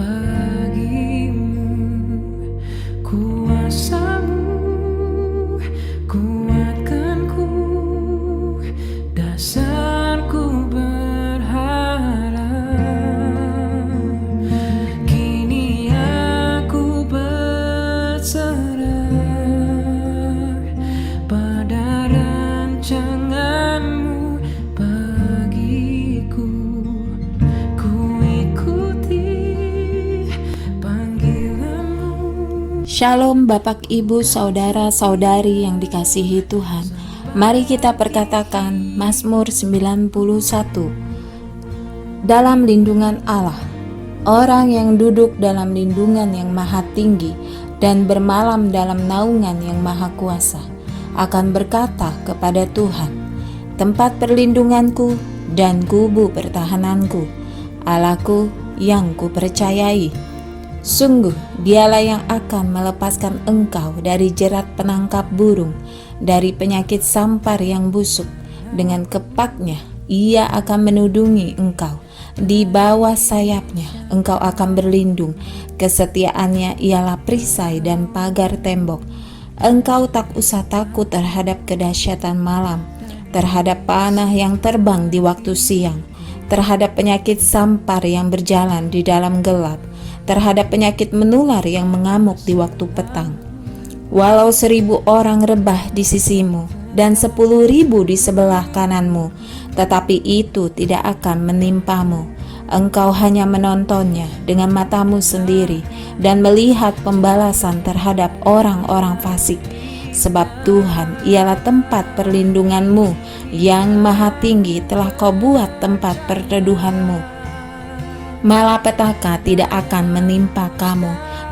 bagimu. Kuasamu kuatkanku, dasarku berharap. Kini aku berserah pada rancanganmu bagiku. Ku ikuti panggilanmu. Shalom Bapak Ibu Saudara Saudari yang dikasihi Tuhan. Mari kita perkatakan Mazmur 91. Dalam lindungan Allah, orang yang duduk dalam lindungan yang maha tinggi dan bermalam dalam naungan yang maha kuasa akan berkata kepada Tuhan, tempat perlindunganku dan kubu pertahananku, Allahku yang kupercayai. Sungguh dialah yang akan melepaskan engkau dari jerat penangkap burung, dari penyakit sampar yang busuk. Dengan kepaknya ia akan menudungi engkau, di bawah sayapnya engkau akan berlindung. Kesetiaannya ialah perisai dan pagar tembok. Engkau tak usah takut terhadap kedahsyatan malam, terhadap panah yang terbang di waktu siang, terhadap penyakit sampar yang berjalan di dalam gelap, terhadap penyakit menular yang mengamuk di waktu petang. Walau 1000 orang rebah di sisimu dan 10.000 di sebelah kananmu, tetapi itu tidak akan menimpamu. Engkau hanya menontonnya dengan matamu sendiri dan melihat pembalasan terhadap orang-orang fasik. Sebab Tuhan ialah tempat perlindunganmu, yang maha tinggi telah kau buat tempat perteduhanmu. Malapetaka tidak akan menimpa kamu,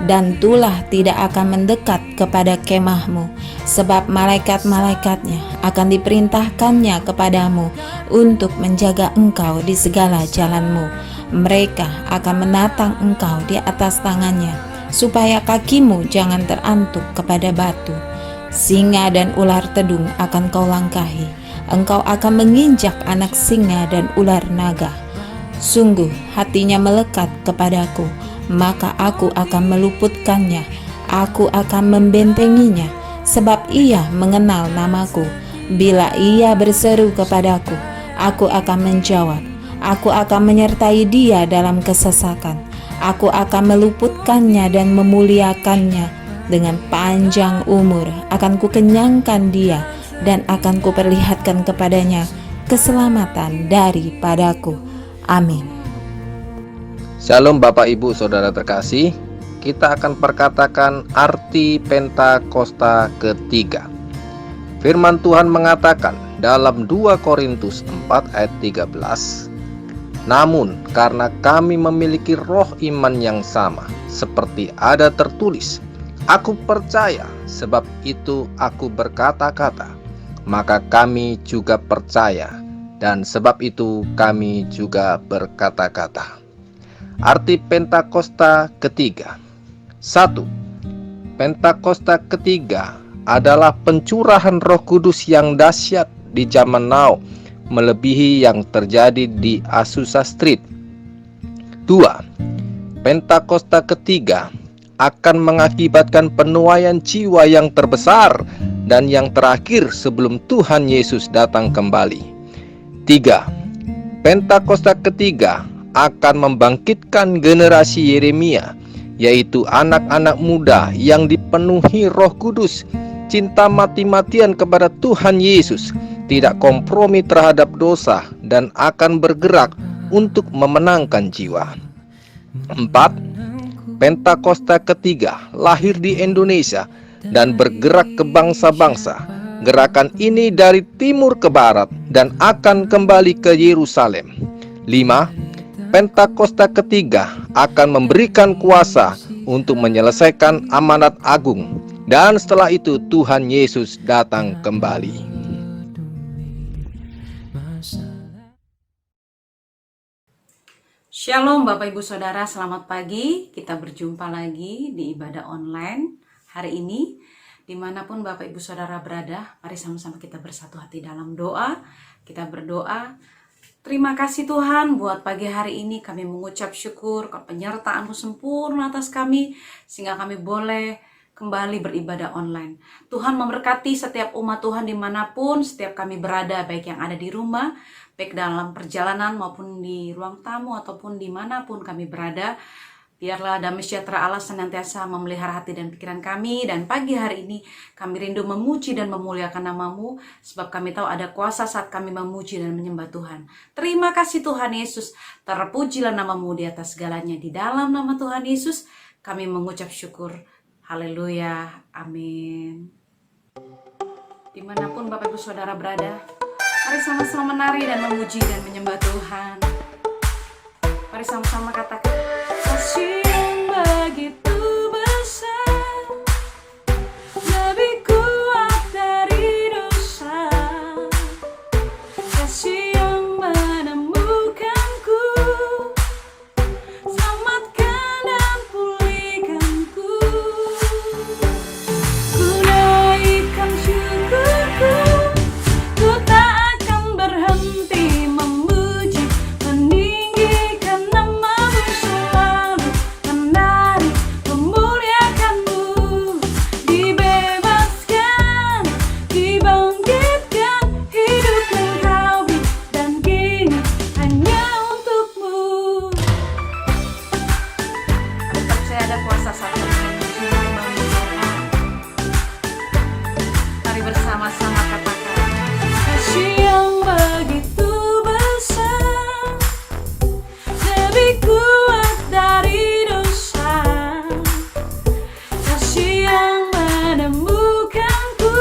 dan tulah tidak akan mendekat kepada kemahmu, sebab malaikat-malaikatnya akan diperintahkannya kepadamu untuk menjaga engkau di segala jalanmu. Mereka akan menatang engkau di atas tangannya, supaya kakimu jangan terantuk kepada batu. Singa dan ular tedung akan kau langkahi, engkau akan menginjak anak singa dan ular naga. Sungguh hatinya melekat kepadaku, maka aku akan meluputkannya. Aku akan membentenginya, sebab ia mengenal namaku. Bila ia berseru kepadaku, aku akan menjawab. Aku akan menyertai dia dalam kesesakan. Aku akan meluputkannya dan memuliakannya. Dengan panjang umur akan kukenyangkan dia, dan akan kuperlihatkan kepadanya keselamatan daripadaku. Amin. Shalom Bapak Ibu Saudara terkasih. Kita akan perkatakan arti Pentakosta ketiga. Firman Tuhan mengatakan dalam 2 Korintus 4 ayat 13, namun karena kami memiliki roh iman yang sama, seperti ada tertulis, aku percaya, sebab itu aku berkata-kata, maka kami juga percaya, dan sebab itu kami juga berkata-kata. Arti Pentakosta ketiga. 1. Pentakosta ketiga adalah pencurahan Roh Kudus yang dahsyat di zaman now, melebihi yang terjadi di Azusa Street. 2. Pentakosta ketiga akan mengakibatkan penuaian jiwa yang terbesar dan yang terakhir sebelum Tuhan Yesus datang kembali. 3. Pentakosta ketiga akan membangkitkan generasi Yeremia, yaitu anak-anak muda yang dipenuhi Roh Kudus, cinta mati-matian kepada Tuhan Yesus, tidak kompromi terhadap dosa, dan akan bergerak untuk memenangkan jiwa. 4. Pentakosta ketiga lahir di Indonesia dan bergerak ke bangsa-bangsa. Gerakan ini dari timur ke barat dan akan kembali ke Yerusalem. 5. Pentakosta ketiga akan memberikan kuasa untuk menyelesaikan amanat agung, dan setelah itu Tuhan Yesus datang kembali. Shalom Bapak Ibu Saudara, selamat pagi. Kita berjumpa lagi di ibadah online hari ini. Dimanapun Bapak Ibu Saudara berada, mari sama-sama kita bersatu hati dalam doa. Kita berdoa, Terima kasih Tuhan buat pagi hari ini kami mengucap syukur penyertaan-Mu sempurna atas kami sehingga kami boleh kembali beribadah online. Tuhan memberkati setiap umat Tuhan dimanapun setiap kami berada, baik yang ada di rumah, baik dalam perjalanan maupun di ruang tamu ataupun dimanapun kami berada. Biarlah damai sejahtera Allah senantiasa memelihara hati dan pikiran kami. Dan pagi hari ini kami rindu memuji dan memuliakan nama-Mu, sebab kami tahu ada kuasa saat kami memuji dan menyembah Tuhan. Terima kasih Tuhan Yesus, terpujilah nama-Mu di atas segalanya. Di dalam nama Tuhan Yesus kami mengucap syukur. Haleluya, amin. Dimanapun Bapak Ibu Saudara berada, mari sama-sama menari dan memuji dan menyembah Tuhan. Mari sama-sama katakan, kasih yang begitu besar, lebih kuat dari dosa, kasih yang menemukanku, selamatkan dan pulihkanku. Ku naikkan syukurku, ku tak akan berhenti memuji, meninggikan nama-Mu selalu, menari memuliakan-Mu, dibebaskan, dibangkitkan, hidup Engkau dan kini hanya untuk-Mu. Tetap saya ada kuasa satu mari bersama-sama katakan, kasih yang begitu besar, lebih kuat dari dosa, kasih yang menemukanku,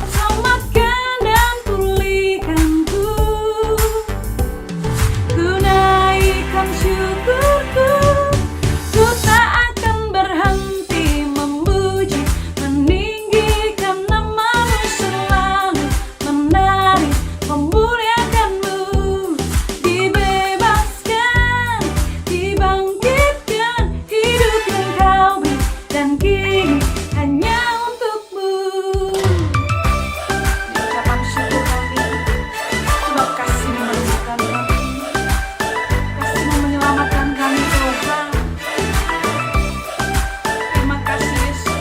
selamatkan dan pulihkanku. Ku naikkan syukurku, ku tak akan berhenti memuji, meninggikan nama-Mu selalu, menari memuliakan-Mu, dibebaskan, dibangkitkan, hidup Engkau dan kini hanya untuk-Mu. Ucapan syukur kami, sebab kasih-Mu menemukan kami, kasih-Mu menyelamatkan kami Tuhan. Terima kasih Yesus.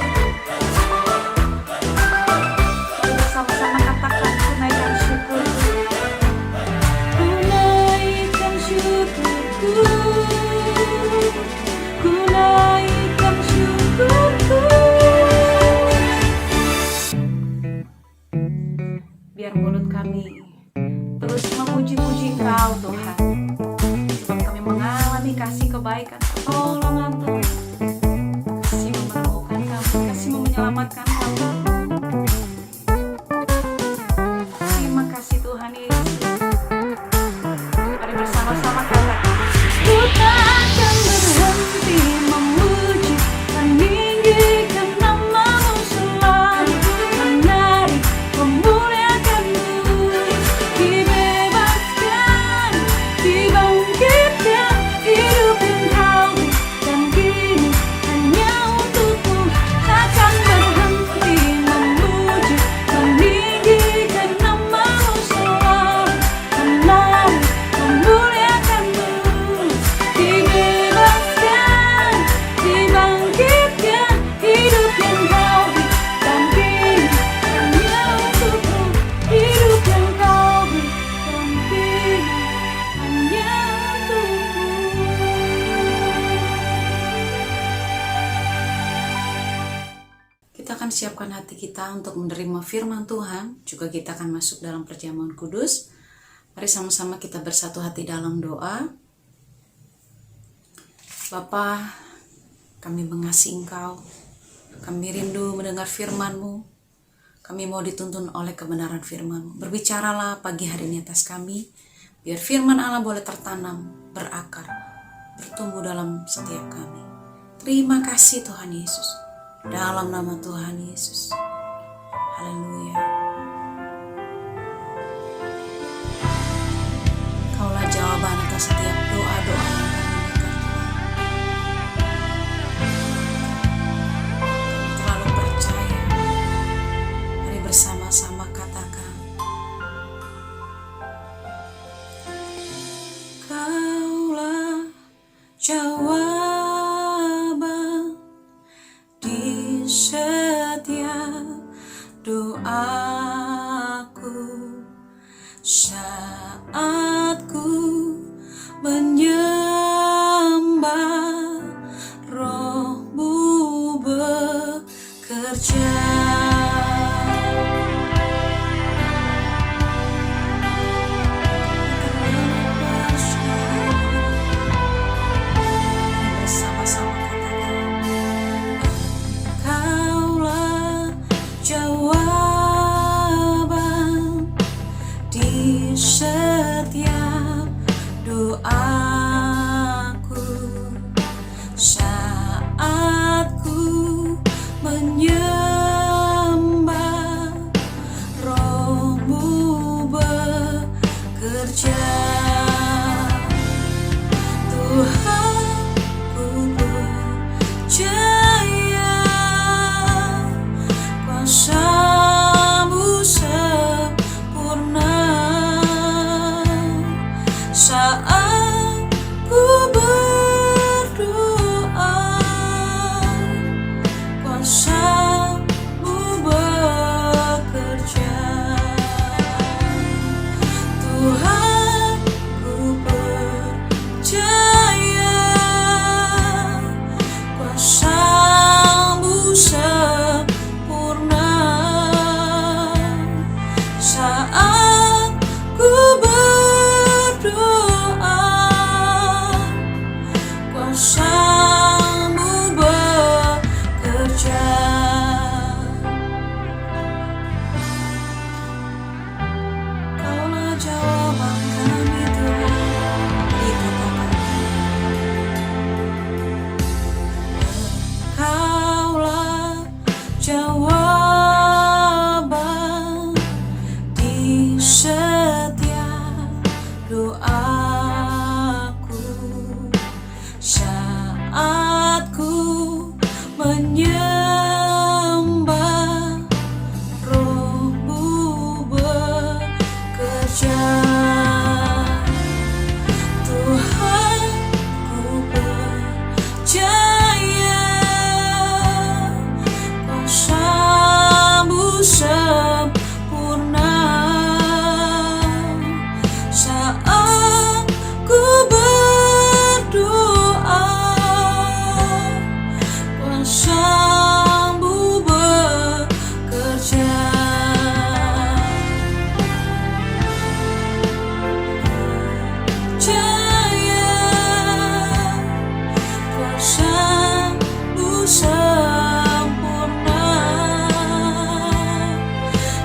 Kita bersama-sama katakan, ku naikkan syukurku, ku naikkan syukurku, ku naikkan syukurku. Biar mulut kami terus memuji-puji Engkau Tuhan, sebab kami mengalami kasih kebaikan, pertolongan Tuhan, kasih-Mu menemukan kami, kasih-Mu menyelamatkan kami. Terima kasih Tuhan Yesus. Mari bersama-sama katakan, ku tak akan berhenti memuji, meninggikan nama-Mu selalu, menari memuliakan-Mu, dibebaskan, dibangkitkan, hidup Engkau dan kini hanya untuk-Mu. Takkan berhenti memuji, meninggikan nama-Mu selalu, menari memuliakan-Mu, dibebaskan, dibangkitkan, hidup Engkau dan kini hanya untuk-Mu, hidup Engkau dan kini hanya untuk-Mu. Kita akan siapkan hati kita untuk menerima firman Tuhan. Juga kita akan masuk dalam perjamuan kudus. Mari sama-sama kita bersatu hati dalam doa. Bapa, kami mengasihi Engkau. Kami rindu mendengar firman-Mu. Kami mau dituntun oleh kebenaran firman-Mu. Berbicaralah pagi hari ini atas kami, biar firman Allah boleh tertanam, berakar, bertumbuh dalam setiap kami. Terima kasih Tuhan Yesus. Dalam nama Tuhan Yesus. Haleluya. Kaulah jawaban atas setiap doa-doa yang kami berikan Tuhan. Terlalu percaya. Mari bersama-sama katakan, kuasamu bekerja. Kaulah jawaban kami Tuhan, dikatakan. Kaulah jawaban di setiap doaku saat ku menyembah, Roh-Mu bekerja. Tuhan, ku percaya kuasa-Mu sempurna saat ku berdoa. Kuasa-Mu bekerja. Percaya kuasa-Mu sempurna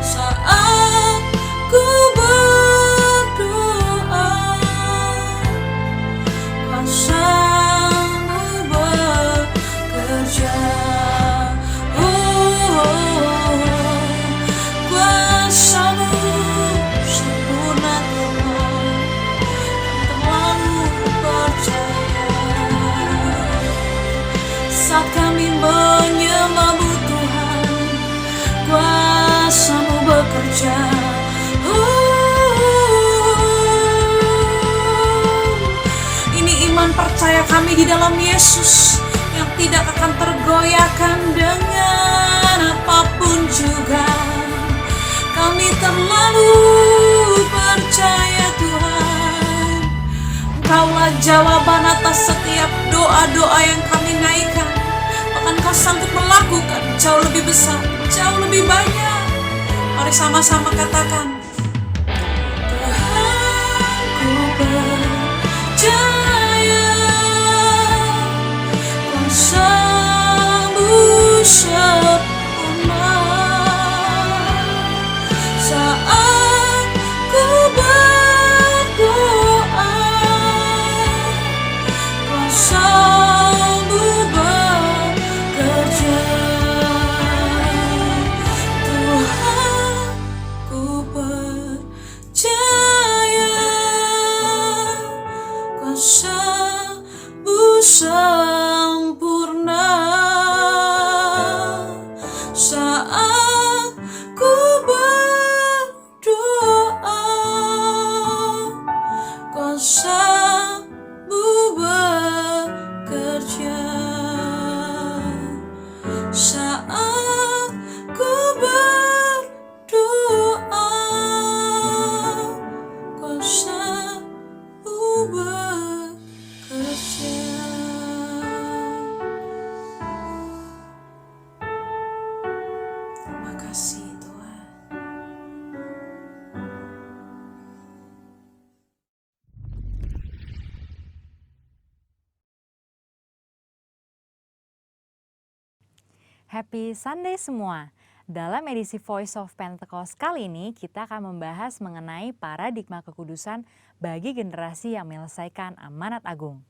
saat ku berdoa. Kuasa-Mu bekerja. Kuasa-Mu sempurna Tuhan, terlalu percaya. Saat kami menyembah-Mu Tuhan, kuasa-Mu bekerja. Ini iman percaya kami di dalam Yesus yang tidak akan tergoyahkan dengan apapun juga. Kami terlalu percaya Tuhan, Engkaulah jawaban atas setiap doa-doa yang kami naikkan. Bahkan Kau sanggup melakukan jauh lebih besar, jauh lebih banyak. Mari sama-sama katakan, Tuhan, ku percaya kuasa-Mu sempurna saat ku berdoa. Kuasa-Mu bekerja. Tuhan, ku percaya kuasa-Mu sempurna saat ku berdoa. Kuasa-Mu bekerja saat ku berdoa. Kuasa-Mu bekerja. Terima kasih Tuhan. Happy Sunday semua. Dalam edisi Voice of Pentecost kali ini kita akan membahas mengenai paradigma kekudusan bagi generasi yang menyelesaikan amanat agung.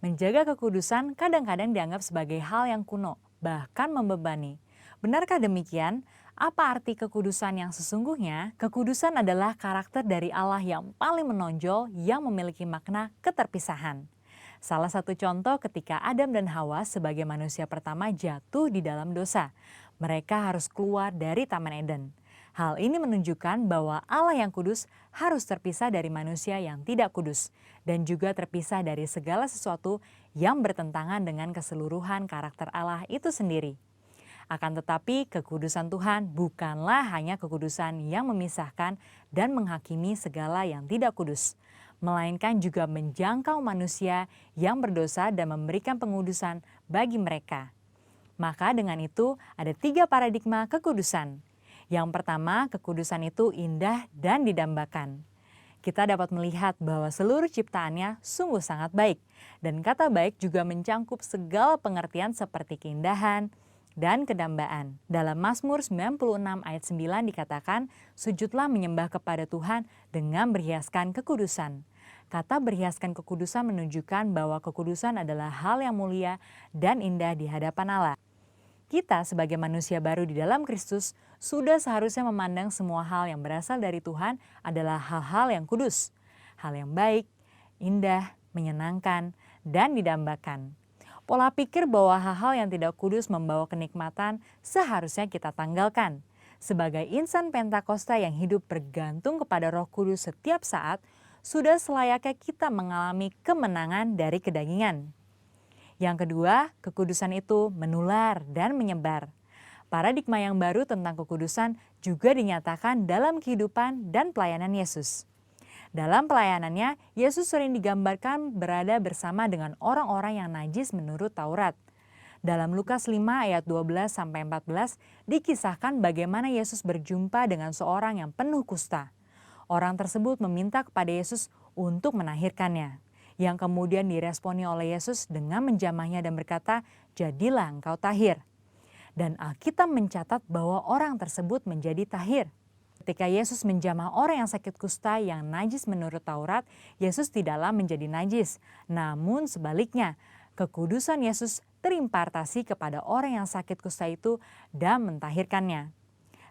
Menjaga kekudusan kadang-kadang dianggap sebagai hal yang kuno, bahkan membebani. Benarkah demikian? Apa arti kekudusan yang sesungguhnya? Kekudusan adalah karakter dari Allah yang paling menonjol yang memiliki makna keterpisahan. Salah satu contoh ketika Adam dan Hawa sebagai manusia pertama jatuh di dalam dosa. Mereka harus keluar dari Taman Eden. Hal ini menunjukkan bahwa Allah yang kudus harus terpisah dari manusia yang tidak kudus. Dan juga terpisah dari segala sesuatu yang bertentangan dengan keseluruhan karakter Allah itu sendiri. Akan tetapi kekudusan Tuhan bukanlah hanya kekudusan yang memisahkan dan menghakimi segala yang tidak kudus, melainkan juga menjangkau manusia yang berdosa dan memberikan pengudusan bagi mereka. Maka dengan itu ada 3 paradigma kekudusan. Yang pertama, kekudusan itu indah dan didambakan. kita dapat melihat bahwa seluruh ciptaannya sungguh sangat baik. Dan kata baik juga mencangkup segala pengertian seperti keindahan dan kedambaan. Dalam Mazmur 96 ayat 9 dikatakan, sujudlah menyembah kepada Tuhan dengan berhiaskan kekudusan. Kata berhiaskan kekudusan menunjukkan bahwa kekudusan adalah hal yang mulia dan indah di hadapan Allah. Kita sebagai manusia baru di dalam Kristus sudah seharusnya memandang semua hal yang berasal dari Tuhan adalah hal-hal yang kudus, hal yang baik, indah, menyenangkan, dan didambakan. Pola pikir bahwa hal-hal yang tidak kudus membawa kenikmatan seharusnya kita tanggalkan. Sebagai insan Pentakosta yang hidup bergantung kepada Roh Kudus setiap saat, sudah selayaknya kita mengalami kemenangan dari kedagingan. Yang kedua, kekudusan itu menular dan menyebar. Paradigma yang baru tentang kekudusan juga dinyatakan dalam kehidupan dan pelayanan Yesus. Dalam pelayanannya, Yesus sering digambarkan berada bersama dengan orang-orang yang najis menurut Taurat. Dalam Lukas 5 ayat 12-14 dikisahkan bagaimana Yesus berjumpa dengan seorang yang penuh kusta. Orang tersebut meminta kepada Yesus untuk menahirkannya, yang kemudian diresponi oleh Yesus dengan menjamahnya dan berkata, "Jadilah engkau tahir." Dan Alkitab mencatat bahwa orang tersebut menjadi tahir. Ketika Yesus menjamah orang yang sakit kusta yang najis menurut Taurat, Yesus tidaklah menjadi najis. Namun sebaliknya, kekudusan Yesus terimpartasi kepada orang yang sakit kusta itu dan mentahirkannya.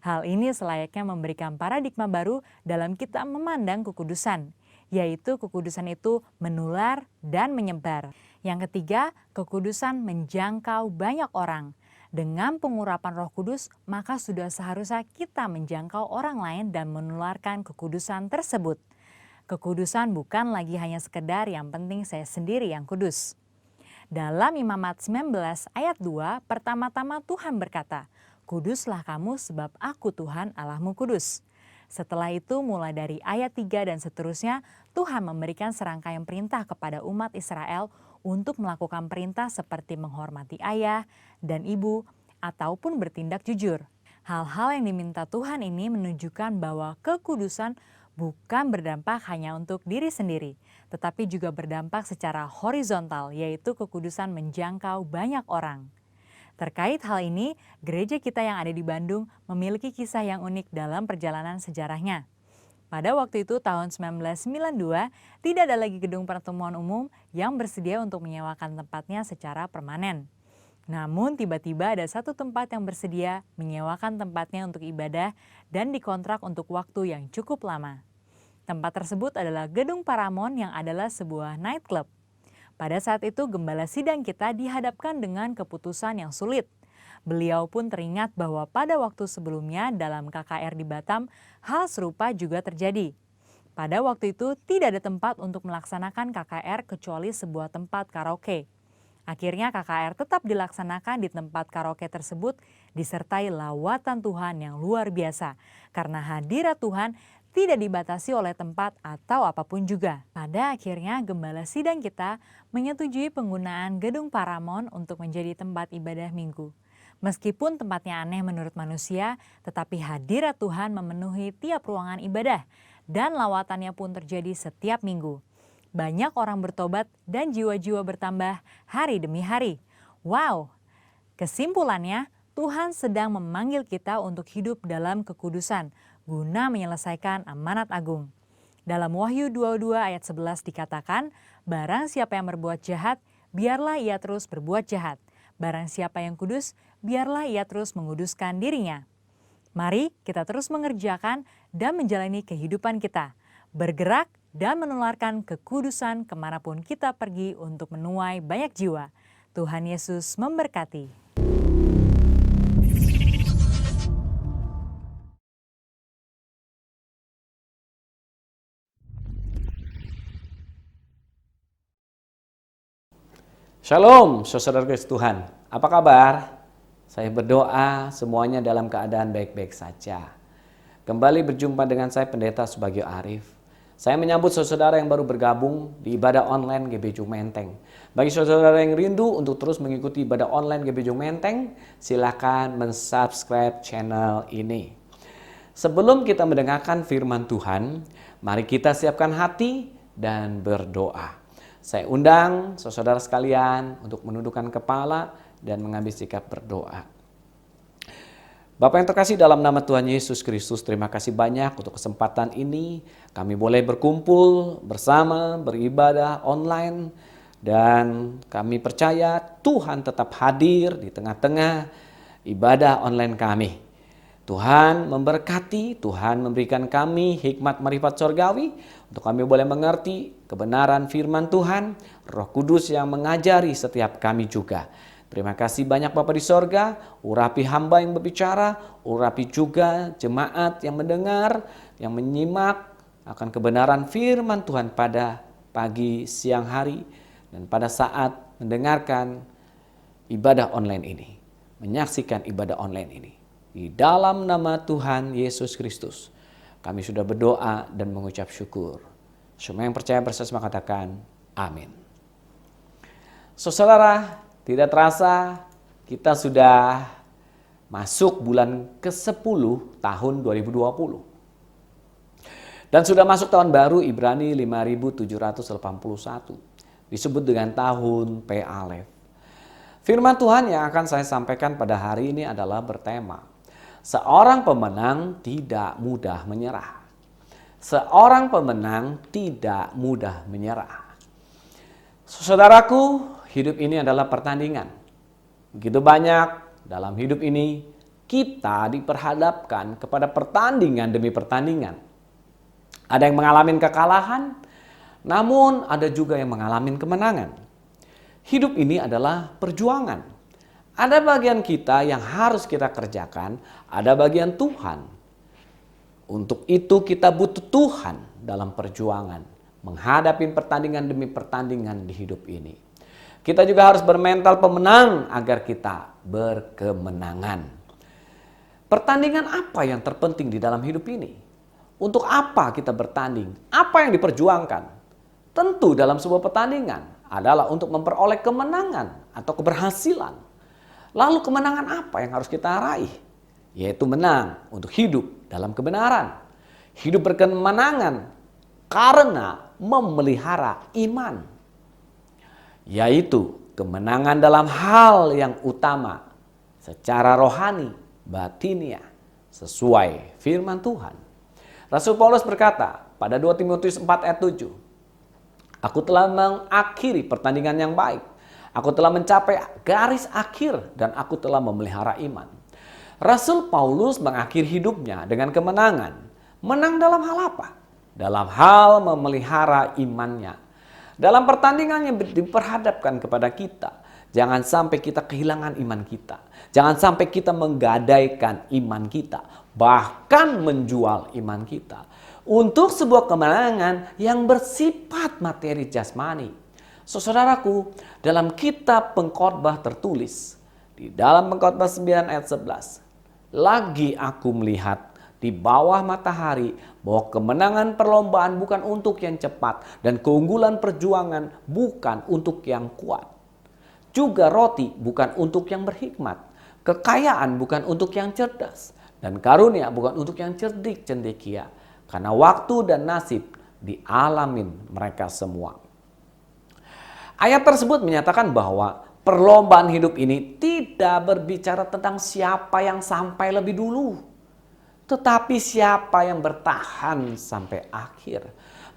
Hal ini selayaknya memberikan paradigma baru dalam kita memandang kekudusan, yaitu kekudusan itu menular dan menyebar. Yang ketiga, kekudusan menjangkau banyak orang. Dengan pengurapan Roh Kudus, maka sudah seharusnya kita menjangkau orang lain dan menularkan kekudusan tersebut. Kekudusan bukan lagi hanya sekedar yang penting saya sendiri yang kudus. Dalam Imamat 19 ayat 2, pertama-tama Tuhan berkata, "Kuduslah kamu sebab aku Tuhan Allahmu kudus." Setelah itu mulai dari ayat 3 dan seterusnya, Tuhan memberikan serangkaian perintah kepada umat Israel untuk melakukan perintah seperti menghormati ayah dan ibu ataupun bertindak jujur. Hal-hal yang diminta Tuhan ini menunjukkan bahwa kekudusan bukan berdampak hanya untuk diri sendiri, tetapi juga berdampak secara horizontal, yaitu kekudusan menjangkau banyak orang. Terkait hal ini, gereja kita yang ada di Bandung memiliki kisah yang unik dalam perjalanan sejarahnya. Pada waktu itu tahun 1992, tidak ada lagi gedung pertemuan umum yang bersedia untuk menyewakan tempatnya secara permanen. Namun tiba-tiba ada satu tempat yang bersedia menyewakan tempatnya untuk ibadah dan dikontrak untuk waktu yang cukup lama. Tempat tersebut adalah Gedung Paramount yang adalah sebuah nightclub. Pada saat itu gembala sidang kita dihadapkan dengan keputusan yang sulit. Beliau pun teringat bahwa pada waktu sebelumnya dalam KKR di Batam, hal serupa juga terjadi. Pada waktu itu tidak ada tempat untuk melaksanakan KKR kecuali sebuah tempat karaoke. Akhirnya KKR tetap dilaksanakan di tempat karaoke tersebut disertai lawatan Tuhan yang luar biasa. Karena hadirat Tuhan tidak dibatasi oleh tempat atau apapun juga. Pada akhirnya gembala sidang kita menyetujui penggunaan Gedung Paramount untuk menjadi tempat ibadah minggu. Meskipun tempatnya aneh menurut manusia, tetapi hadirat Tuhan memenuhi tiap ruangan ibadah dan lawatannya pun terjadi setiap minggu. Banyak orang bertobat dan jiwa-jiwa bertambah hari demi hari. Wow! Kesimpulannya, Tuhan sedang memanggil kita untuk hidup dalam kekudusan guna menyelesaikan amanat agung. Dalam Wahyu 22 ayat 11 dikatakan, "Barang siapa yang berbuat jahat, biarlah ia terus berbuat jahat. Barang siapa yang kudus, biarlah ia terus menguduskan dirinya." Mari kita terus mengerjakan dan menjalani kehidupan kita, bergerak dan menularkan kekudusan kemanapun kita pergi untuk menuai banyak jiwa. Tuhan Yesus memberkati. Shalom, saudara Kristus Tuhan. Apa kabar? Saya berdoa semuanya dalam keadaan baik-baik saja. Kembali berjumpa dengan saya Pendeta Subagio Arif. Saya menyambut saudara yang baru bergabung di ibadah online GBJ Menteng. Bagi saudara yang rindu untuk terus mengikuti ibadah online GBJ Menteng, silakan mensubscribe channel ini. Sebelum kita mendengarkan firman Tuhan, Mari kita siapkan hati dan berdoa. Saya undang saudara sekalian untuk menundukkan kepala dan mengambil sikap berdoa. Bapak yang terkasih, dalam nama Tuhan Yesus Kristus, terima kasih banyak untuk kesempatan ini. Kami boleh berkumpul bersama, beribadah online, dan kami percaya Tuhan tetap hadir di tengah-tengah ibadah online kami. Tuhan memberkati, Tuhan memberikan kami hikmat marifat sorgawi untuk kami boleh mengerti kebenaran firman Tuhan, Roh Kudus yang mengajari setiap kami juga. Terima kasih banyak Bapa di sorga, urapi hamba yang berbicara, urapi juga jemaat yang mendengar, yang menyimak akan kebenaran firman Tuhan pada pagi, siang hari, dan pada saat mendengarkan ibadah online ini, menyaksikan ibadah online ini. Di dalam nama Tuhan Yesus Kristus, kami sudah berdoa dan mengucap syukur. Semua yang percaya bersama katakan amin. Saudara, tidak terasa kita sudah masuk bulan ke-10 tahun 2020. Dan sudah masuk tahun baru Ibrani 5781. Disebut dengan tahun P Alef. Firman Tuhan yang akan saya sampaikan pada hari ini adalah bertema, seorang pemenang tidak mudah menyerah. Seorang pemenang tidak mudah menyerah. Saudaraku, hidup ini adalah pertandingan. Begitu banyak dalam hidup ini kita diperhadapkan kepada pertandingan demi pertandingan. Ada yang mengalami kekalahan, namun ada juga yang mengalami kemenangan. Hidup ini adalah perjuangan. Ada bagian kita yang harus kita kerjakan, ada bagian Tuhan. Untuk itu kita butuh Tuhan dalam perjuangan, menghadapi pertandingan demi pertandingan di hidup ini. Kita juga harus bermental pemenang agar kita berkemenangan. Pertandingan apa yang terpenting di dalam hidup ini? Untuk apa kita bertanding? Apa yang diperjuangkan? Tentu dalam sebuah pertandingan adalah untuk memperoleh kemenangan atau keberhasilan. Lalu kemenangan apa yang harus kita raih? Yaitu menang untuk hidup dalam kebenaran. Hidup berkemenangan karena memelihara iman. Yaitu kemenangan dalam hal yang utama secara rohani, batiniah, sesuai firman Tuhan. Rasul Paulus berkata pada 2 Timotius 4 ayat 7, aku telah mengakhiri pertandingan yang baik, aku telah mencapai garis akhir, dan aku telah memelihara iman. Rasul Paulus mengakhiri hidupnya dengan kemenangan. Menang dalam hal apa? Dalam hal memelihara imannya. Dalam pertandingan yang diperhadapkan kepada kita, jangan sampai kita kehilangan iman kita. Jangan sampai kita menggadaikan iman kita, bahkan menjual iman kita untuk sebuah kemenangan yang bersifat materi jasmani. Saudaraku, dalam kitab Pengkhotbah tertulis di dalam Pengkhotbah 9 ayat 11, lagi aku melihat di bawah matahari bahwa kemenangan perlombaan bukan untuk yang cepat dan keunggulan perjuangan bukan untuk yang kuat. Juga roti bukan untuk yang berhikmat, kekayaan bukan untuk yang cerdas, dan karunia bukan untuk yang cerdik cendekia, karena waktu dan nasib dialamin mereka semua. Ayat tersebut menyatakan bahwa perlombaan hidup ini tidak berbicara tentang siapa yang sampai lebih dulu, tetapi siapa yang bertahan sampai akhir.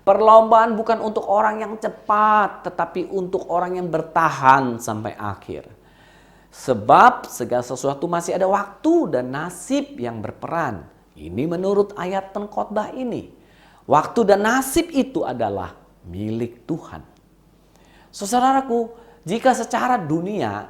Perlombaan bukan untuk orang yang cepat, tetapi untuk orang yang bertahan sampai akhir. Sebab segala sesuatu masih ada waktu dan nasib yang berperan. Ini menurut ayat Pengkhotbah ini. Waktu dan nasib itu adalah milik Tuhan. Saudaraku, jika secara dunia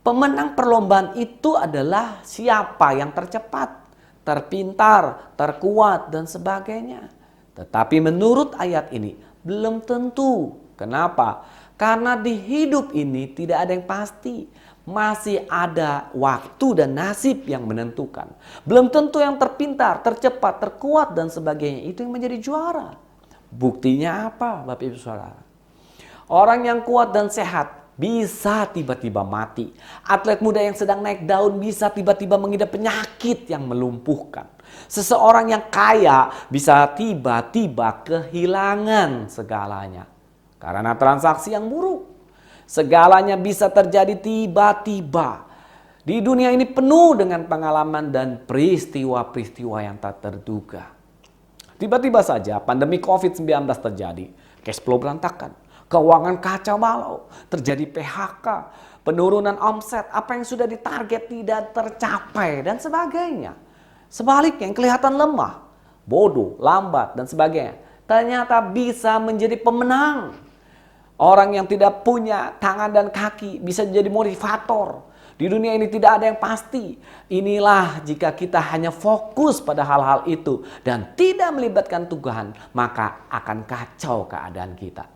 pemenang perlombaan itu adalah siapa yang tercepat, terpintar, terkuat, dan sebagainya. Tetapi menurut ayat ini belum tentu. Kenapa? Karena di hidup ini tidak ada yang pasti. Masih ada waktu dan nasib yang menentukan. Belum tentu yang terpintar, tercepat, terkuat, dan sebagainya itu yang menjadi juara. Buktinya apa, Bapak Ibu Saudara? Orang yang kuat dan sehat bisa tiba-tiba mati. Atlet muda yang sedang naik daun bisa tiba-tiba mengidap penyakit yang melumpuhkan. Seseorang yang kaya bisa tiba-tiba kehilangan segalanya karena transaksi yang buruk. Segalanya bisa terjadi tiba-tiba. Di dunia ini penuh dengan pengalaman dan peristiwa-peristiwa yang tak terduga. Tiba-tiba saja pandemi COVID-19 terjadi. Cash flow berantakan, keuangan kacau balau, terjadi PHK, penurunan omset, apa yang sudah ditarget tidak tercapai, dan sebagainya. Sebaliknya yang kelihatan lemah, bodoh, lambat, dan sebagainya, ternyata bisa menjadi pemenang. Orang yang tidak punya tangan dan kaki bisa jadi motivator. Di dunia ini tidak ada yang pasti. Inilah jika kita hanya fokus pada hal-hal itu dan tidak melibatkan Tuhan, maka akan kacau keadaan kita.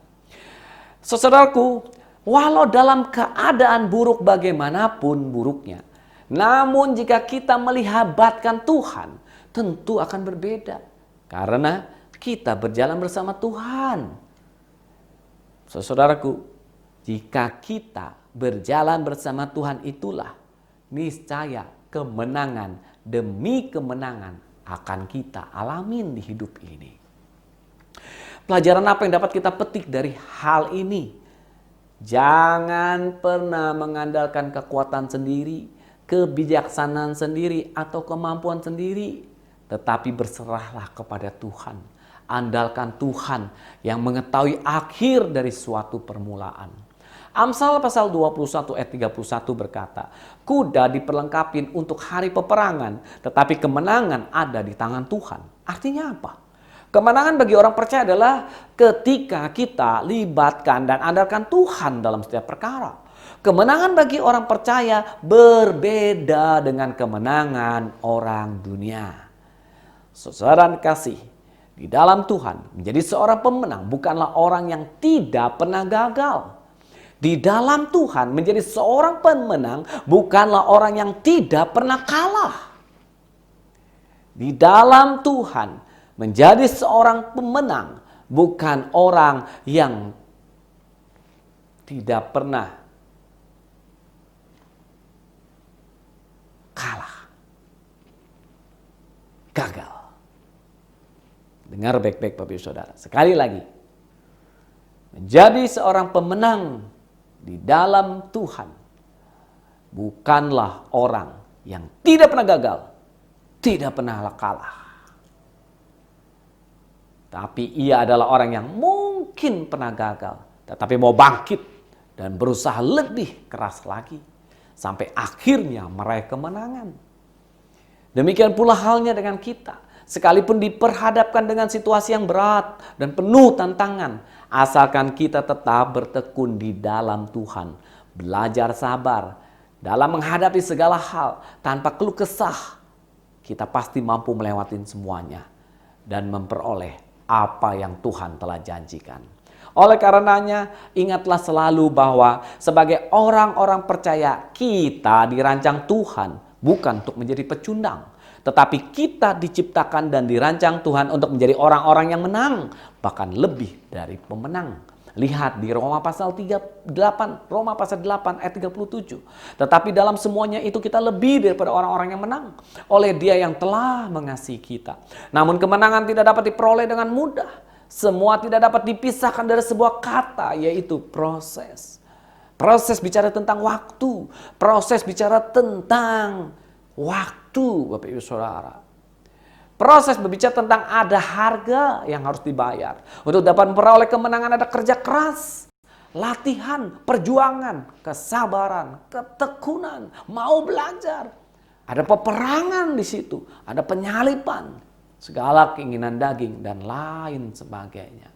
Saudaraku, walau dalam keadaan buruk bagaimanapun buruknya, namun jika kita melibatkan Tuhan, tentu akan berbeda. Karena kita berjalan bersama Tuhan. Saudaraku, jika kita berjalan bersama Tuhan, itulah niscaya kemenangan demi kemenangan akan kita alamin di hidup ini. Pelajaran apa yang dapat kita petik dari hal ini? Jangan pernah mengandalkan kekuatan sendiri, kebijaksanaan sendiri, atau kemampuan sendiri. Tetapi berserahlah kepada Tuhan. Andalkan Tuhan yang mengetahui akhir dari suatu permulaan. Amsal pasal 21 ayat 31 berkata, kuda diperlengkapi untuk hari peperangan, tetapi kemenangan ada di tangan Tuhan. Artinya apa? Kemenangan bagi orang percaya adalah ketika kita libatkan dan andalkan Tuhan dalam setiap perkara. Kemenangan bagi orang percaya berbeda dengan kemenangan orang dunia. Saudara kasih, di dalam Tuhan menjadi seorang pemenang bukanlah orang yang tidak pernah gagal. Di dalam Tuhan menjadi seorang pemenang bukanlah orang yang tidak pernah kalah. Di dalam Tuhan menjadi seorang pemenang bukan orang yang tidak pernah kalah, gagal. Dengar baik-baik Bapak Ibu Saudara. Sekali lagi, menjadi seorang pemenang di dalam Tuhan bukanlah orang yang tidak pernah gagal, tidak pernah kalah. Tapi ia adalah orang yang mungkin pernah gagal, tetapi mau bangkit dan berusaha lebih keras lagi sampai akhirnya meraih kemenangan. Demikian pula halnya dengan kita. Sekalipun diperhadapkan dengan situasi yang berat dan penuh tantangan, asalkan kita tetap bertekun di dalam Tuhan, belajar sabar dalam menghadapi segala hal tanpa keluh kesah, kita pasti mampu melewati semuanya dan memperoleh apa yang Tuhan telah janjikan. Oleh karenanya, ingatlah selalu bahwa sebagai orang-orang percaya, kita dirancang Tuhan bukan untuk menjadi pecundang, tetapi kita diciptakan dan dirancang Tuhan untuk menjadi orang-orang yang menang, bahkan lebih dari pemenang. Lihat di Roma pasal 8 ayat 37. Tetapi dalam semuanya itu kita lebih daripada orang-orang yang menang oleh Dia yang telah mengasihi kita. Namun kemenangan tidak dapat diperoleh dengan mudah. Semua tidak dapat dipisahkan dari sebuah kata, yaitu proses. Proses bicara tentang waktu, proses bicara tentang waktu, Bapak Ibu Saudara. Proses berbicara tentang ada harga yang harus dibayar. Untuk dapat memperoleh kemenangan ada kerja keras, latihan, perjuangan, kesabaran, ketekunan, mau belajar. Ada peperangan di situ, ada penyalipan, segala keinginan daging dan lain sebagainya.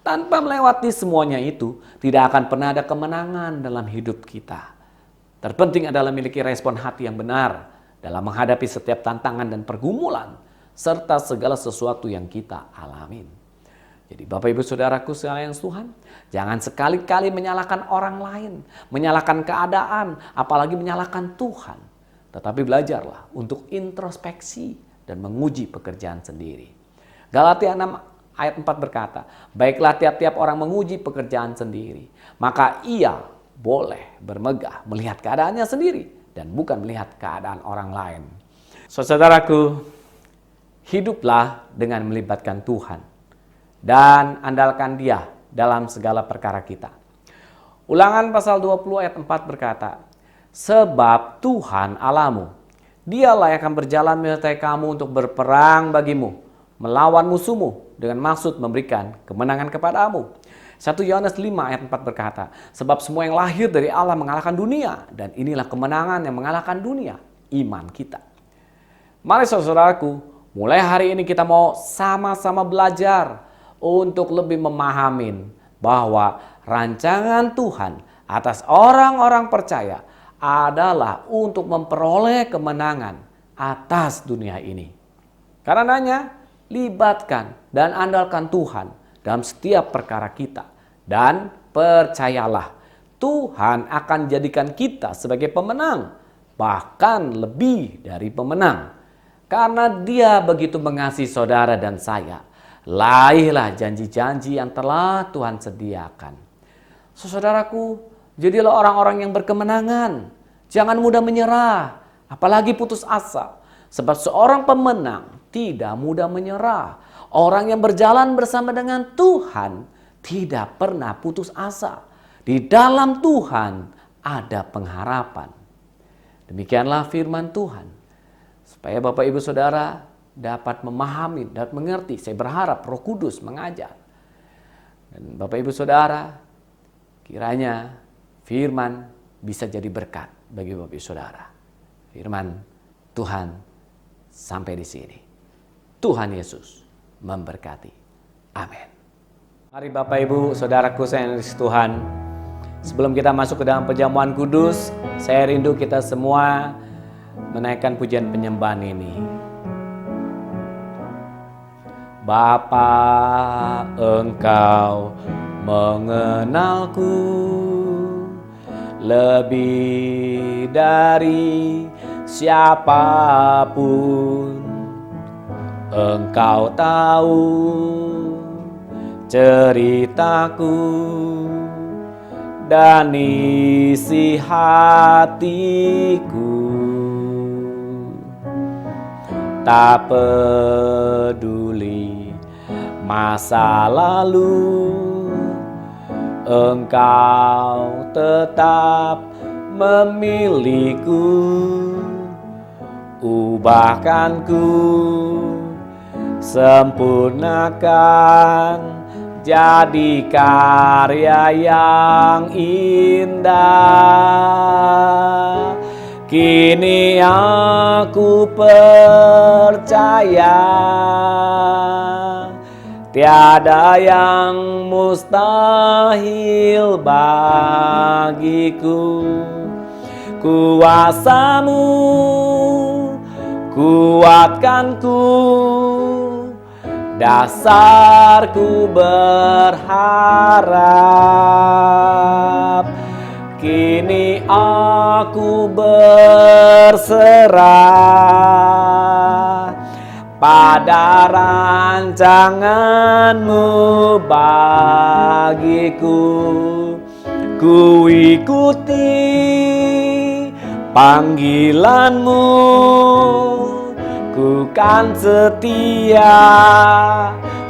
Tanpa melewati semuanya itu, tidak akan pernah ada kemenangan dalam hidup kita. Terpenting adalah memiliki respon hati yang benar dalam menghadapi setiap tantangan dan pergumulan, serta segala sesuatu yang kita alamin. Jadi Bapak Ibu Saudaraku sekalian Tuhan, jangan sekali-kali menyalahkan orang lain, menyalahkan keadaan, apalagi menyalahkan Tuhan. Tetapi belajarlah untuk introspeksi dan menguji pekerjaan sendiri. Galatia 6 ayat 4 berkata, baiklah tiap-tiap orang menguji pekerjaan sendiri, maka ia boleh bermegah melihat keadaannya sendiri dan bukan melihat keadaan orang lain. Saudaraku, hiduplah dengan melibatkan Tuhan dan andalkan Dia dalam segala perkara kita. Ulangan pasal 20 ayat 4 berkata, sebab Tuhan Allahmu, Dialah yang akan berjalan menyertai kamu untuk berperang bagimu, melawan musuhmu dengan maksud memberikan kemenangan kepadamu. 1 Yohanes 5 ayat 4 berkata, sebab semua yang lahir dari Allah mengalahkan dunia, dan inilah kemenangan yang mengalahkan dunia, iman kita. Mari saudaraku, mulai hari ini kita mau sama-sama belajar untuk lebih memahamin bahwa rancangan Tuhan atas orang-orang percaya adalah untuk memperoleh kemenangan atas dunia ini. Karenanya, libatkan dan andalkan Tuhan dalam setiap perkara kita. Dan percayalah, Tuhan akan jadikan kita sebagai pemenang, bahkan lebih dari pemenang. Karena Dia begitu mengasihi saudara dan saya, raihlah janji-janji yang telah Tuhan sediakan. Saudaraku, jadilah orang-orang yang berkemenangan. Jangan mudah menyerah, apalagi putus asa. Sebab seorang pemenang tidak mudah menyerah. Orang yang berjalan bersama dengan Tuhan tidak pernah putus asa. Di dalam Tuhan ada pengharapan. Demikianlah firman Tuhan. Supaya Bapak Ibu Saudara dapat memahami dan mengerti. Saya berharap Roh Kudus mengajar. Dan Bapak Ibu Saudara, kiranya firman bisa jadi berkat bagi Bapak Ibu Saudara. Firman Tuhan sampai di sini. Tuhan Yesus memberkati. Amin. Mari Bapak Ibu Saudaraku sayang Tuhan, sebelum kita masuk ke dalam perjamuan kudus, saya rindu kita semua menaikkan pujian penyembahan ini. Bapa, Engkau mengenalku lebih dari siapapun. Engkau tahu ceritaku dan isi hatiku. Tak peduli masa lalu, Engkau tetap memilihku. Ubahkanku, sempurnakan, jadi karya yang indah. Kini aku percaya tiada yang mustahil bagiku. Kuasa-Mu kuatkanku, dasarku berharap. Kini aku berserah pada rancangan-Mu bagiku. Ku ikuti panggilan-Mu, ku kan setia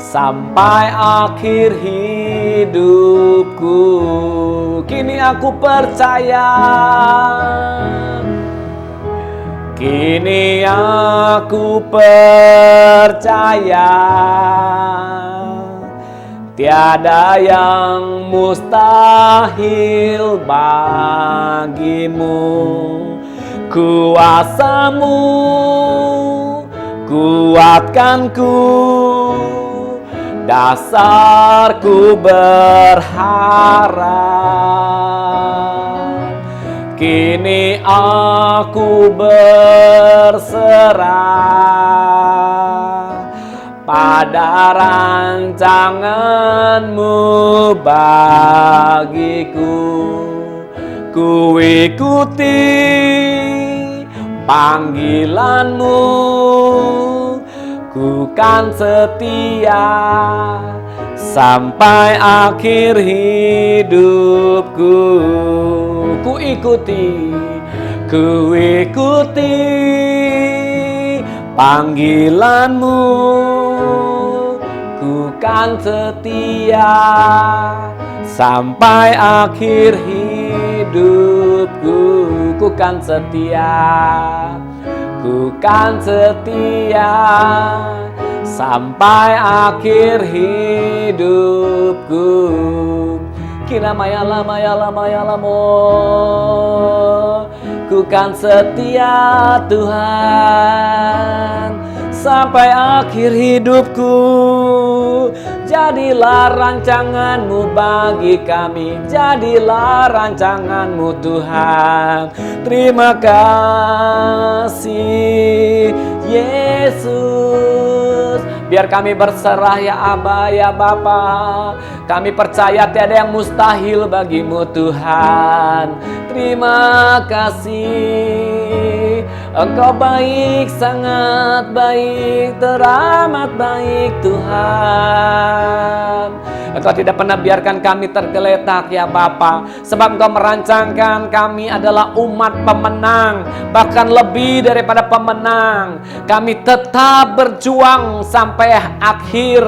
sampai akhir hidupku. Kini aku percaya, kini aku percaya tiada yang mustahil bagimu. Kuasa-Mu kuatkanku, dasarku berharap. Kini aku berserah pada rancangan-Mu bagiku. Ku ikuti panggilan-Mu, ku kan setia sampai akhir hidupku. Ku ikuti panggilanmu, ku kan setia sampai akhir hidupku. Ku kan setia, ku kan setia sampai akhir hidupku. Kina maya lama ku kan setia Tuhan sampai akhir hidupku. Jadilah rancangan-Mu bagi kami, jadilah rancangan-Mu Tuhan. Terima kasih Yesus. Biar kami berserah ya Aba, ya Bapa. Kami percaya tiada yang mustahil bagi-Mu Tuhan. Terima kasih. Engkau baik, sangat baik, teramat baik Tuhan. Engkau tidak pernah biarkan kami tergeletak ya Bapa. Sebab Engkau merancangkan kami adalah umat pemenang. Bahkan lebih daripada pemenang. Kami tetap berjuang sampai akhir.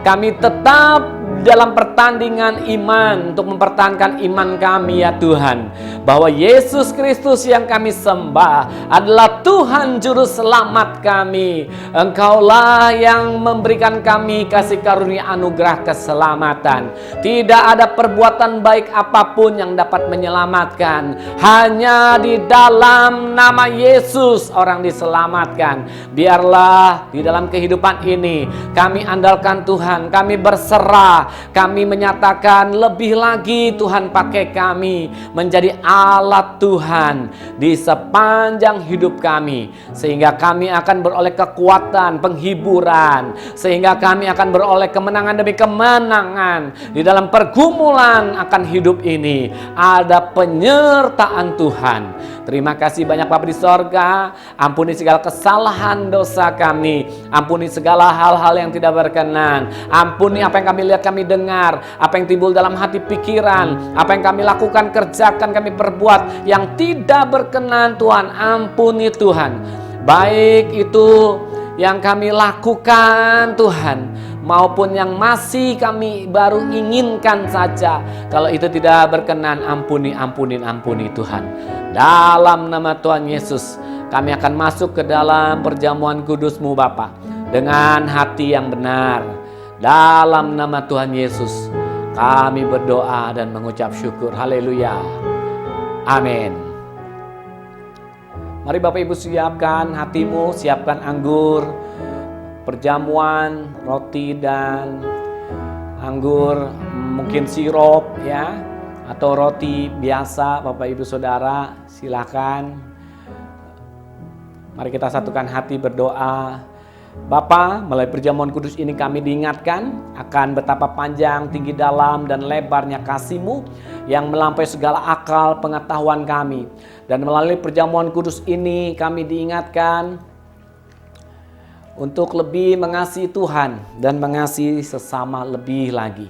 Kami tetap dalam pertandingan iman untuk mempertahankan iman kami ya Tuhan, bahwa Yesus Kristus yang kami sembah adalah Tuhan juru selamat kami. Engkaulah yang memberikan kami kasih karunia anugerah keselamatan. Tidak ada perbuatan baik apapun yang dapat menyelamatkan. Hanya di dalam nama Yesus orang diselamatkan. Biarlah di dalam kehidupan ini kami andalkan Tuhan, kami berserah. Kami menyatakan lebih lagi Tuhan pakai kami menjadi alat Tuhan di sepanjang hidup kami. Sehingga kami akan beroleh kekuatan, penghiburan. Sehingga kami akan beroleh kemenangan demi kemenangan. Di dalam pergumulan akan hidup ini ada penyertaan Tuhan. Terima kasih banyak Bapa di sorga. Ampuni segala kesalahan dosa kami. Ampuni segala hal-hal yang tidak berkenan. Ampuni apa yang kami lihat, kami dengar, apa yang timbul dalam hati pikiran, apa yang kami lakukan, kerjakan, kami perbuat yang tidak berkenan Tuhan. Ampuni Tuhan. Baik itu yang kami lakukan Tuhan, maupun yang masih kami baru inginkan saja. Kalau itu tidak berkenan, ampuni Tuhan. Dalam nama Tuhan Yesus, kami akan masuk ke dalam perjamuan kudus-Mu Bapa dengan hati yang benar. Dalam nama Tuhan Yesus, kami berdoa dan mengucap syukur. Haleluya. Amin. Mari Bapak Ibu siapkan hatimu, siapkan anggur, perjamuan, roti dan anggur, mungkin sirup ya, atau roti biasa. Bapak Ibu Saudara, silakan. Mari kita satukan hati berdoa. Bapa, melalui perjamuan kudus ini kami diingatkan akan betapa panjang, tinggi, dalam, dan lebarnya kasih-Mu yang melampaui segala akal pengetahuan kami. Dan melalui perjamuan kudus ini kami diingatkan untuk lebih mengasihi Tuhan dan mengasihi sesama lebih lagi.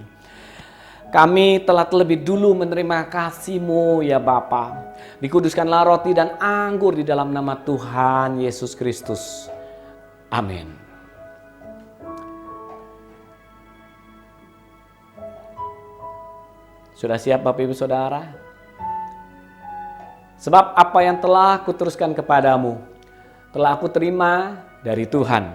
Kami telah terlebih dulu menerima kasih-Mu ya Bapa. Dikuduskanlah roti dan anggur di dalam nama Tuhan Yesus Kristus. Amin. Sudah siap Bapak Ibu Saudara? Sebab apa yang telah kuteruskan kepadamu, telah aku terima dari Tuhan.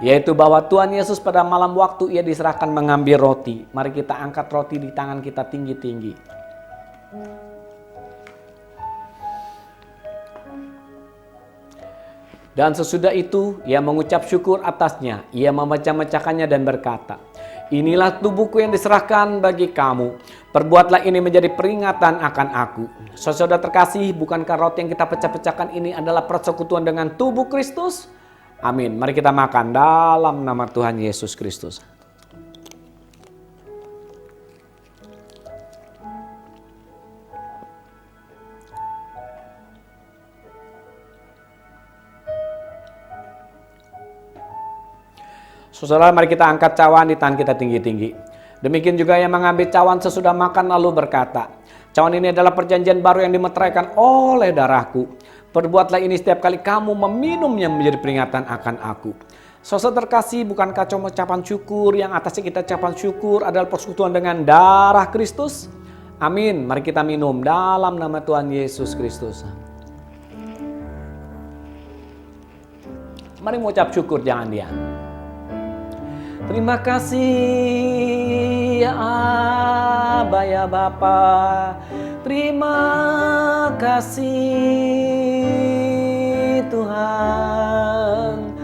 Yaitu bahwa Tuhan Yesus pada malam waktu Ia diserahkan mengambil roti. Mari kita angkat roti di tangan kita tinggi-tinggi. Dan sesudah itu Ia mengucap syukur atasnya. Ia memecah-mecahkannya dan berkata, inilah tubuhku yang diserahkan bagi kamu. Perbuatlah ini menjadi peringatan akan aku. Saudara terkasih, bukankah roti yang kita pecah-pecahkan ini adalah persekutuan dengan tubuh Kristus? Amin. Mari kita makan dalam nama Tuhan Yesus Kristus. Saudara, mari kita angkat cawan di tangan kita tinggi-tinggi. Demikian juga yang mengambil cawan sesudah makan lalu berkata, cawan ini adalah perjanjian baru yang dimeteraikan oleh darahku. Perbuatlah ini setiap kali kamu meminumnya menjadi peringatan akan aku. Saudara terkasih, bukankah ucapan syukur yang atasnya kita ucapan syukur adalah persekutuan dengan darah Kristus? Amin. Mari kita minum dalam nama Tuhan Yesus Kristus. Mari mengucap syukur, jangan diam. Terima kasih ya Aba ya Bapa. Terima kasih Tuhan.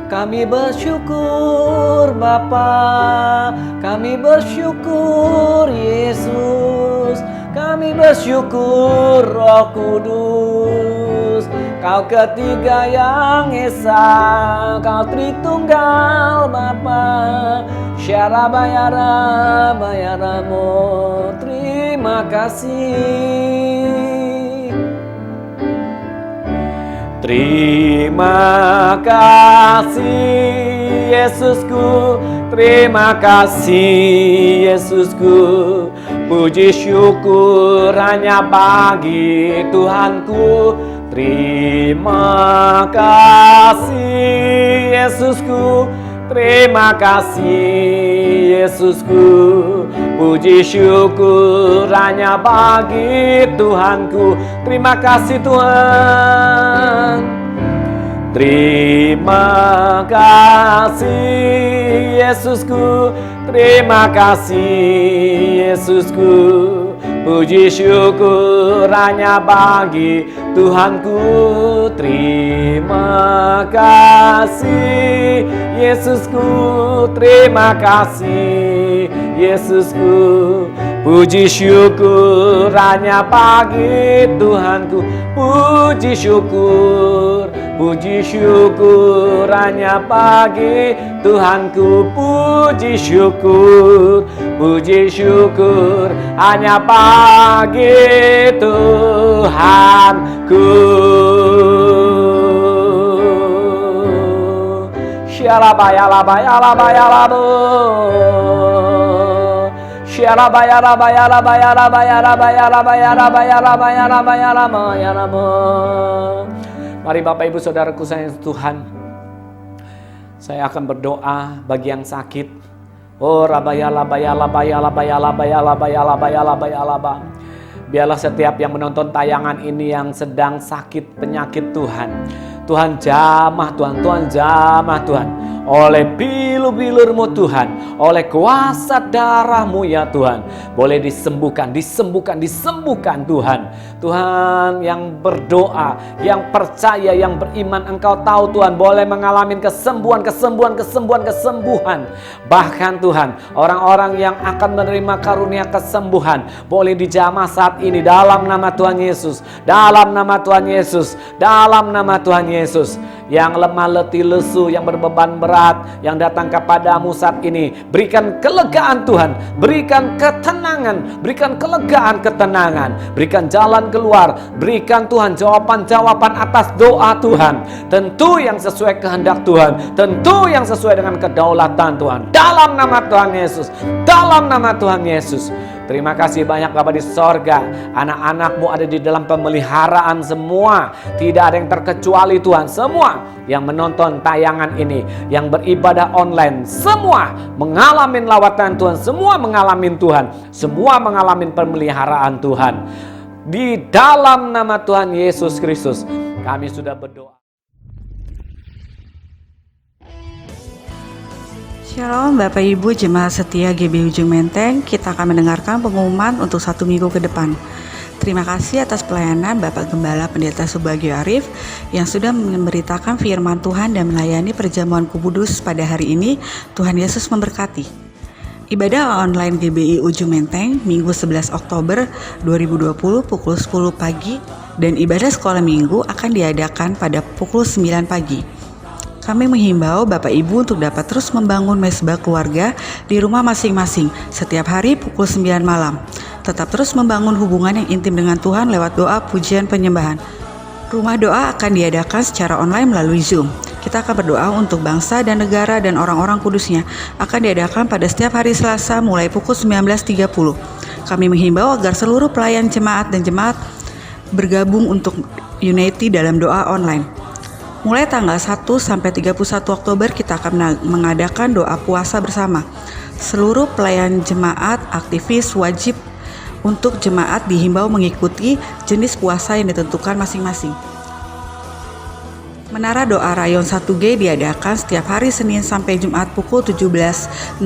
Kami bersyukur Bapa, kami bersyukur Yesus, kami bersyukur Roh Kudus. Kau ketiga yang esa, Kau Tritunggal Bapa. Syarabayara bayaramu, terima kasih. Terima kasih Yesusku, terima kasih Yesusku. Puji syukur hanya bagi Tuhanku. Terima kasih Yesusku, terima kasih Yesusku. Puji syukur hanya bagi Tuhanku. Terima kasih Tuhan. Terima kasih Yesusku, terima kasih Yesusku. Puji syukur hanya bagi Tuhanku. Terima kasih Yesusku, terima kasih Yesusku. Puji syukur hanya bagi Tuhanku. Puji syukur hanya bagi Tuhanku. Puji syukur hanya bagi Tuhanku. Syalabayalabayalabayalabu. Mari Bapak Ibu Saudaraku sayang Tuhan, saya akan berdoa bagi yang sakit. Oh rabayalabayalabayalabayalabayalabayalabayalabayalaba. Biarlah setiap yang menonton tayangan ini yang sedang sakit penyakit Tuhan, Tuhan jamah Tuhan, Tuhan jamah Tuhan. Oleh pilu-bilur-Mu Tuhan, oleh kuasa darah-Mu ya Tuhan, boleh disembuhkan Tuhan. Tuhan yang berdoa, yang percaya, yang beriman, Engkau tahu Tuhan, boleh mengalami kesembuhan. Bahkan Tuhan, orang-orang yang akan menerima karunia kesembuhan, boleh dijamah saat ini dalam nama Tuhan Yesus, dalam nama Tuhan Yesus, dalam nama Tuhan Yesus. Yang lemah letih lesu, yang berbeban berat, yang datang kepadamu saat ini, berikan kelegaan Tuhan, berikan ketenangan, berikan kelegaan ketenangan, berikan jalan keluar, berikan Tuhan jawaban-jawaban atas doa Tuhan, tentu yang sesuai kehendak Tuhan, tentu yang sesuai dengan kedaulatan Tuhan, dalam nama Tuhan Yesus, dalam nama Tuhan Yesus. Terima kasih banyak Bapa di sorga. Anak-anak-Mu ada di dalam pemeliharaan semua. Tidak ada yang terkecuali Tuhan. Semua yang menonton tayangan ini, yang beribadah online, semua mengalami lawatan Tuhan. Semua mengalami Tuhan. Semua mengalami pemeliharaan Tuhan. Di dalam nama Tuhan Yesus Kristus kami sudah berdoa. Shalom Bapak Ibu Jemaat Setia GBI Ujung Menteng, kita akan mendengarkan pengumuman untuk 1 minggu ke depan. Terima kasih atas pelayanan Bapak Gembala Pendeta Subagio Arif yang sudah memberitakan firman Tuhan dan melayani perjamuan kudus pada hari ini. Tuhan Yesus memberkati. Ibadah online GBI Ujung Menteng Minggu 11 Oktober 2020 pukul 10 pagi dan ibadah sekolah minggu akan diadakan pada pukul 9 pagi. Kami menghimbau Bapak Ibu untuk dapat terus membangun mesbah keluarga di rumah masing-masing setiap hari pukul 9 malam. Tetap terus membangun hubungan yang intim dengan Tuhan lewat doa, pujian, penyembahan. Rumah doa akan diadakan secara online melalui Zoom. kita akan berdoa untuk bangsa dan negara dan orang-orang kudusnya. Akan diadakan pada setiap hari Selasa mulai pukul 19.30. Kami menghimbau agar seluruh pelayan jemaat dan jemaat bergabung untuk unity dalam doa online. Mulai tanggal 1 sampai 31 Oktober kita akan mengadakan doa puasa bersama. Seluruh pelayan jemaat aktivis wajib untuk jemaat dihimbau mengikuti jenis puasa yang ditentukan masing-masing. Menara Doa Rayon 1G diadakan setiap hari Senin sampai Jumat pukul 17.00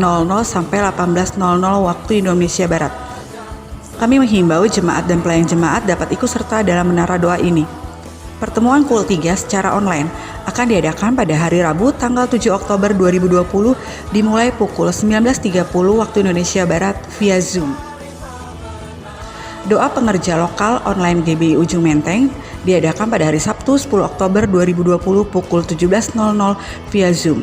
sampai 18.00 waktu Indonesia Barat. Kami menghimbau jemaat dan pelayan jemaat dapat ikut serta dalam menara doa ini. Pertemuan Kul 3 secara online akan diadakan pada hari Rabu tanggal 7 Oktober 2020 dimulai pukul 19.30 waktu Indonesia Barat via Zoom. Doa pengerja lokal online GBI Ujung Menteng diadakan pada hari Sabtu 10 Oktober 2020 pukul 17.00 via Zoom.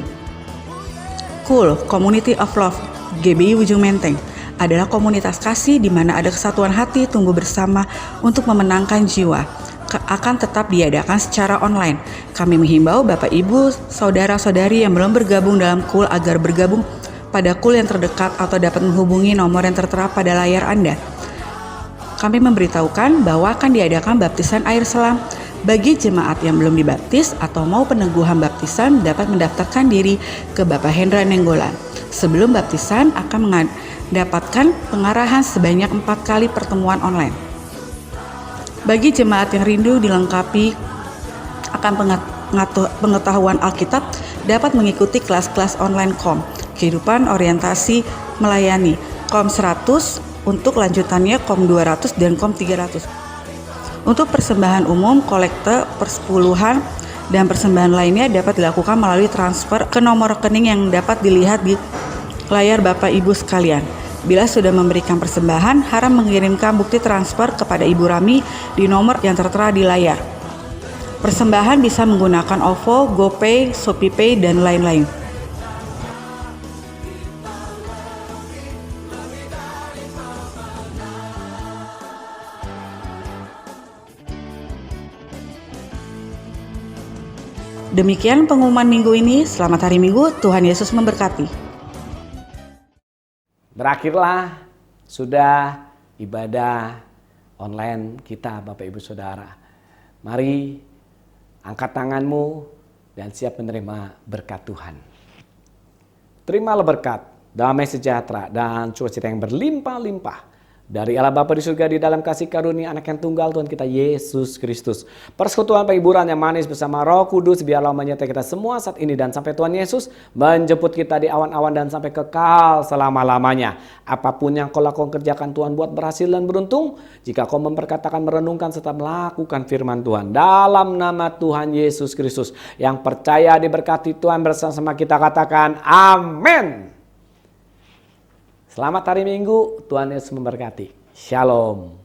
Kul Community of Love GBI Ujung Menteng adalah komunitas kasih di mana ada kesatuan hati tumbuh bersama untuk memenangkan jiwa. Akan tetap diadakan secara online. Kami menghimbau Bapak Ibu, Saudara-saudari yang belum bergabung dalam Kul agar bergabung pada Kul yang terdekat atau dapat menghubungi nomor yang tertera pada layar Anda. Kami memberitahukan bahwa akan diadakan baptisan air selam bagi jemaat yang belum dibaptis atau mau peneguhan baptisan dapat mendaftarkan diri ke Bapak Hendra Nenggolan. Sebelum baptisan akan mendapatkan pengarahan sebanyak 4 kali pertemuan online. Bagi jemaat yang rindu dilengkapi akan pengetahuan Alkitab dapat mengikuti kelas-kelas online KOM, Kehidupan Orientasi Melayani, KOM 100, untuk lanjutannya KOM 200 dan KOM 300. Untuk persembahan umum, kolekte, persepuluhan, dan persembahan lainnya dapat dilakukan melalui transfer ke nomor rekening yang dapat dilihat di layar Bapak Ibu sekalian. Bila sudah memberikan persembahan, harap mengirimkan bukti transfer kepada Ibu Rami di nomor yang tertera di layar. Persembahan bisa menggunakan OVO, GoPay, ShopeePay, dan lain-lain. Demikian pengumuman minggu ini. Selamat hari Minggu, Tuhan Yesus memberkati. Berakhirlah sudah ibadah online kita Bapak Ibu Saudara. Mari angkat tanganmu dan siap menerima berkat Tuhan. Terimalah berkat, damai sejahtera dan sukacita yang berlimpah-limpah dari Allah Bapa di surga di dalam kasih karunia Anak yang tunggal Tuhan kita Yesus Kristus. Persekutuan penghiburan yang manis bersama Roh Kudus biarlah menyertai kita semua saat ini dan sampai Tuhan Yesus menjemput kita di awan-awan dan sampai kekal selama-lamanya. Apapun yang kau lakukan kerjakan Tuhan buat berhasil dan beruntung. Jika kau memperkatakan, merenungkan serta melakukan firman Tuhan dalam nama Tuhan Yesus Kristus. Yang percaya diberkati Tuhan bersama kita katakan amin. Selamat hari Minggu, Tuhan Yesus memberkati. Shalom.